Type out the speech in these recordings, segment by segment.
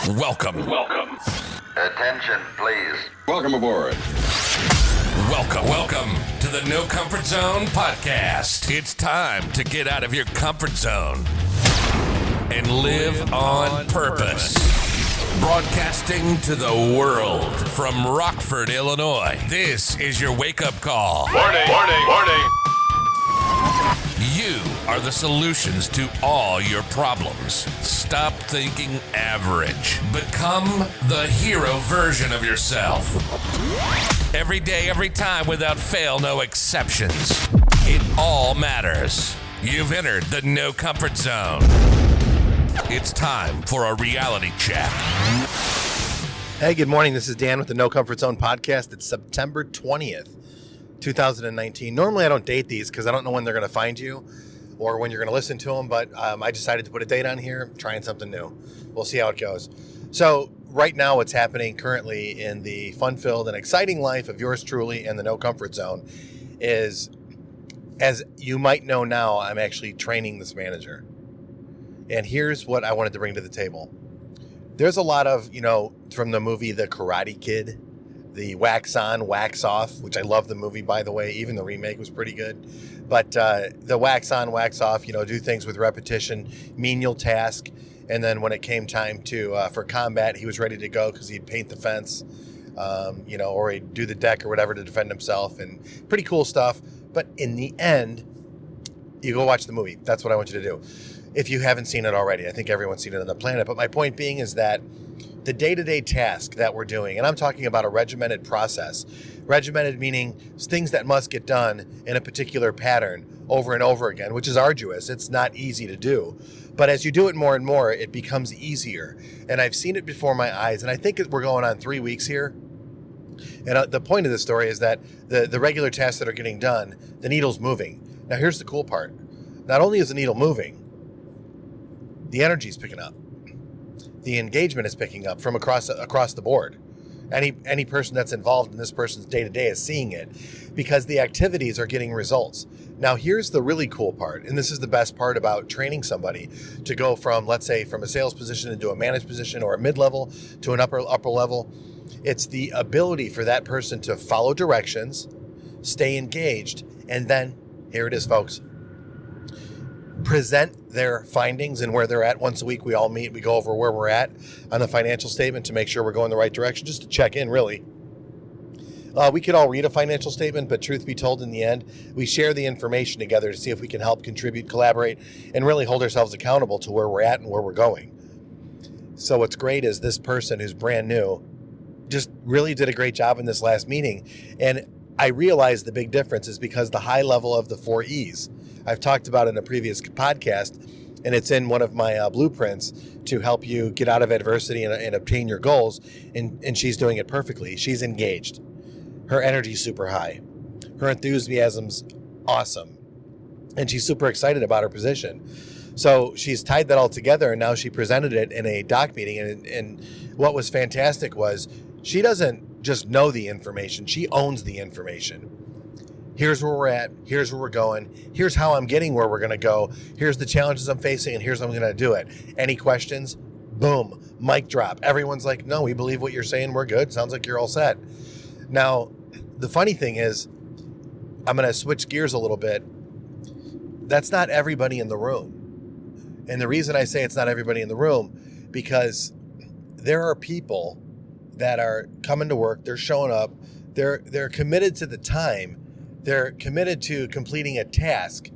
Welcome. Attention, please. Welcome aboard. Welcome to the No Comfort Zone podcast. It's time to get out of your comfort zone and live on purpose. Broadcasting to the world from Rockford, Illinois. This is your wake-up call. Warning. You are the solutions to all your problems. Stop thinking average. Become the hero version of yourself. Every day, every time, without fail, no exceptions. It all matters. You've entered the No Comfort Zone. It's time for a reality check. Hey, good morning. This is Dan with the No Comfort Zone podcast. It's September 20th, 2019. Normally, I don't date these because I don't know when they're going to find you or when you're going to listen to them, but I decided to put a date on here. I'm trying something new. We'll see how it goes. So right now, what's happening currently in the fun-filled and exciting life of yours truly and the No Comfort Zone is, as you might know now, I'm actually training this manager. And here's what I wanted to bring to the table. There's a lot of, from the movie The Karate Kid, the wax on, wax off, which I love the movie, by the way. Even the remake was pretty good. But the wax on, wax off, do things with repetition, menial task. And then when it came time for combat, he was ready to go because he'd paint the fence, or he'd do the deck or whatever to defend himself. And pretty cool stuff. But in the end, you go watch the movie. That's what I want you to do. If you haven't seen it already, I think everyone's seen it on the planet. But my point being is that the day-to-day task that we're doing, and I'm talking about a regimented process, regimented meaning things that must get done in a particular pattern over and over again, which is arduous. It's not easy to do. But as you do it more and more, it becomes easier. And I've seen it before my eyes, and I think we're going on 3 weeks here. And the point of the story is that the regular tasks that are getting done, the needle's moving. Now, here's the cool part. Not only is the needle moving, the energy's picking up. The engagement is picking up from across the board. Any person that's involved in this person's day-to-day is seeing it because the activities are getting results. Now, here's the really cool part, and this is the best part about training somebody to go from, let's say, from a sales position into a managed position or a mid-level to an upper level. It's the ability for that person to follow directions, stay engaged, and then, here it is, folks, present their findings and where they're at. Once a week, we all meet. We go over where we're at on the financial statement to make sure we're going the right direction, just to check in, really. We could all read a financial statement, but truth be told, in the end, we share the information together to see if we can help, contribute, collaborate, and really hold ourselves accountable to where we're at and where we're going. So what's great is this person who's brand new just really did a great job in this last meeting. And I realized the big difference is because the high level of the 4E's. I've talked about in a previous podcast, and it's in one of my blueprints to help you get out of adversity and obtain your goals, and she's doing it perfectly. She's engaged. Her energy's super high. Her enthusiasm's awesome. And she's super excited about her position. So she's tied that all together, and now she presented it in a doc meeting, and what was fantastic was she doesn't just know the information, she owns the information. Here's where we're at. Here's where we're going. Here's how I'm getting where we're going to go. Here's the challenges I'm facing, and here's how I'm going to do it. Any questions? Boom. Mic drop. Everyone's like, no, we believe what you're saying. We're good. Sounds like you're all set. Now, the funny thing is, I'm going to switch gears a little bit. That's not everybody in the room. And the reason I say it's not everybody in the room, because there are people that are coming to work. They're showing up. They're committed to the time. They're committed to completing a task,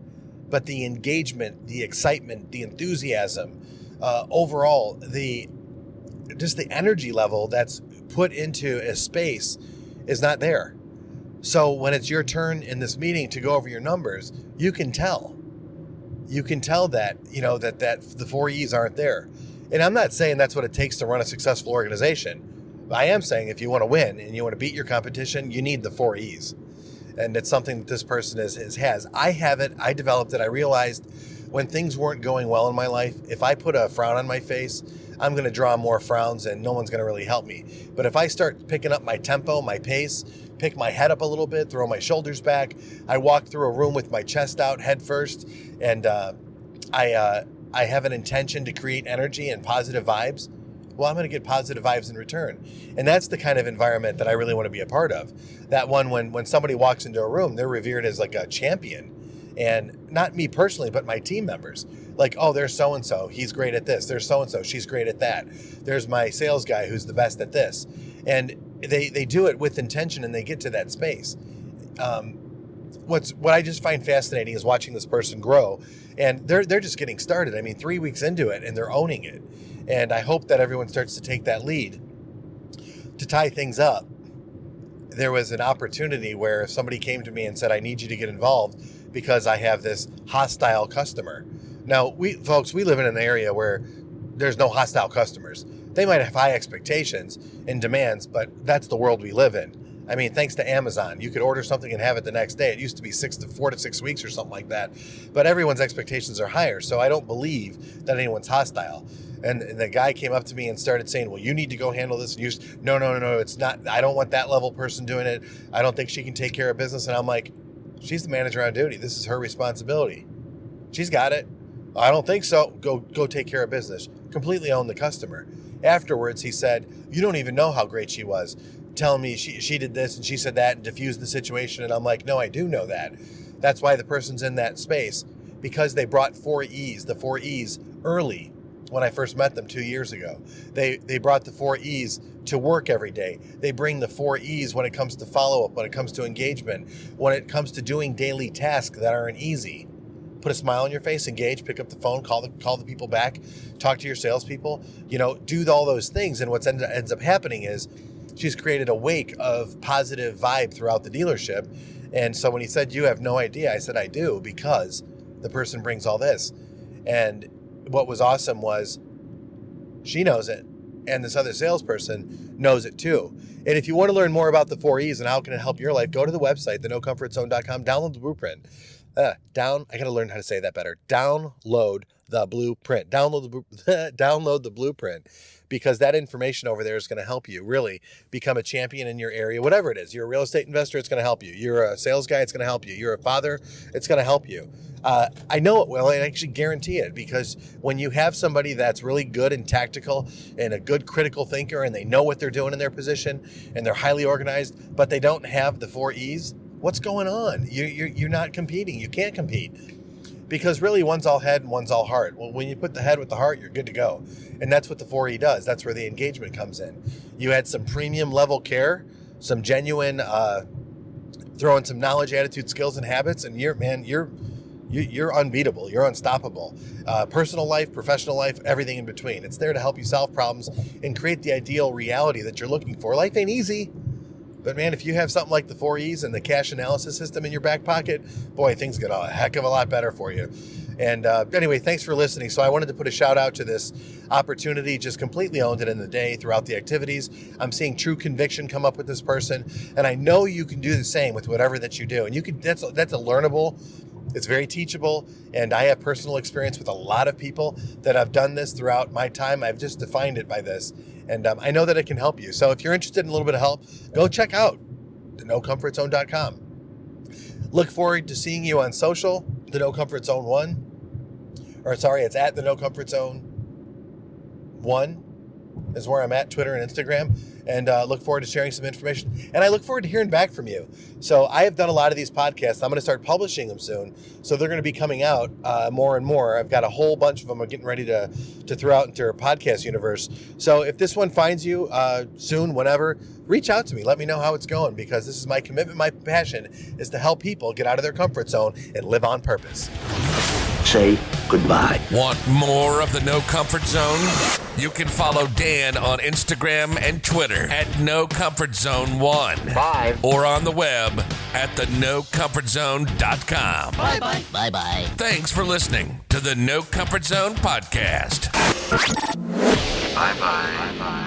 but the engagement, the excitement, the enthusiasm, overall, the energy level that's put into a space is not there. So when it's your turn in this meeting to go over your numbers, you can tell. You can tell that, that the 4E's aren't there. And I'm not saying that's what it takes to run a successful organization. I am saying if you want to win and you want to beat your competition, you need the 4E's. And it's something that this person has. I have it. I developed it. I realized when things weren't going well in my life, if I put a frown on my face, I'm going to draw more frowns and no one's going to really help me. But if I start picking up my tempo, my pace, pick my head up a little bit, throw my shoulders back, I walk through a room with my chest out head first, and I have an intention to create energy and positive vibes, well, I'm going to get positive vibes in return. And that's the kind of environment that I really want to be a part of. That one, when somebody walks into a room, they're revered as like a champion. And not me personally, but my team members. Like, oh, there's so-and-so, he's great at this. There's so-and-so, she's great at that. There's my sales guy who's the best at this. And they do it with intention, and they get to that space. What I just find fascinating is watching this person grow, and they're just getting started. I mean, 3 weeks into it, and they're owning it. And I hope that everyone starts to take that lead. To tie things up, there was an opportunity where somebody came to me and said, I need you to get involved because I have this hostile customer. Now, we live in an area where there's no hostile customers. They might have high expectations and demands, but that's the world we live in. I mean, thanks to Amazon, you could order something and have it the next day. It used to be 4 to 6 weeks or something like that. But everyone's expectations are higher, so I don't believe that anyone's hostile. And the guy came up to me and started saying, well, you need to go handle this. And no, it's not. I don't want that level person doing it. I don't think she can take care of business. And I'm like, she's the manager on duty. This is her responsibility. She's got it. I don't think so. Go take care of business. Completely own the customer. Afterwards, he said, you don't even know how great she was. Telling me she did this and she said that and diffused the situation. And I'm like, no, I do know that. That's why the person's in that space, because they brought 4E's, the 4E's early when I first met them 2 years ago. They brought the 4E's to work every day. They bring the 4E's when it comes to follow-up, when it comes to engagement, when it comes to doing daily tasks that aren't easy. Put a smile on your face, engage, pick up the phone, call the people back, talk to your salespeople, do all those things. And what ends up happening is she's created a wake of positive vibe throughout the dealership. And so when he said, you have no idea, I said, I do, because the person brings all this. And what was awesome was she knows it, and this other salesperson knows it too. And if you want to learn more about the 4E's and how can it help your life, go to the website, thenocomfortzone.com, download the blueprint. I got to learn how to say that better. Download the blueprint. Download the blueprint, because that information over there is going to help you really become a champion in your area, whatever it is. You're a real estate investor, it's going to help you. You're a sales guy, it's going to help you. You're a father, it's going to help you. I know it will, and I actually guarantee it, because when you have somebody that's really good and tactical and a good critical thinker, and they know what they're doing in their position, and they're highly organized, but they don't have the 4E's, what's going on? You're not competing. You can't compete, because really one's all head and one's all heart. Well, when you put the head with the heart, you're good to go. And that's what the 4E does. That's where the engagement comes in. You add some premium level care, some genuine, throw in some knowledge, attitude, skills, and habits, and you're unbeatable. You're unstoppable. Personal life, professional life, everything in between. It's there to help you solve problems and create the ideal reality that you're looking for. Life ain't easy. But man, if you have something like the 4E's and the cash analysis system in your back pocket, boy, things get a heck of a lot better for you. And anyway, thanks for listening. So I wanted to put a shout out to this opportunity, just completely owned it in the day throughout the activities. I'm seeing true conviction come up with this person. And I know you can do the same with whatever that you do. And that's a learnable, it's very teachable. And I have personal experience with a lot of people that have done this throughout my time. I've just defined it by this. And I know that it can help you. So if you're interested in a little bit of help, go check out thenocomfortzone.com. Look forward to seeing you on social, the No Comfort Zone 1. It's at the No Comfort Zone 1 is where I'm at, Twitter and Instagram. And look forward to sharing some information. And I look forward to hearing back from you. So I have done a lot of these podcasts. I'm going to start publishing them soon. So they're going to be coming out more and more. I've got a whole bunch of them. I'm getting ready to throw out into our podcast universe. So if this one finds you soon, whenever, reach out to me. Let me know how it's going, because this is my commitment. My passion is to help people get out of their comfort zone and live on purpose. Say goodbye. Want more of the No Comfort Zone? You can follow Dan on Instagram and Twitter at No Comfort Zone 1. Bye. Or on the web at thenocomfortzone.com. Bye-bye. Bye-bye. Thanks for listening to the No Comfort Zone podcast. Bye-bye. Bye-bye.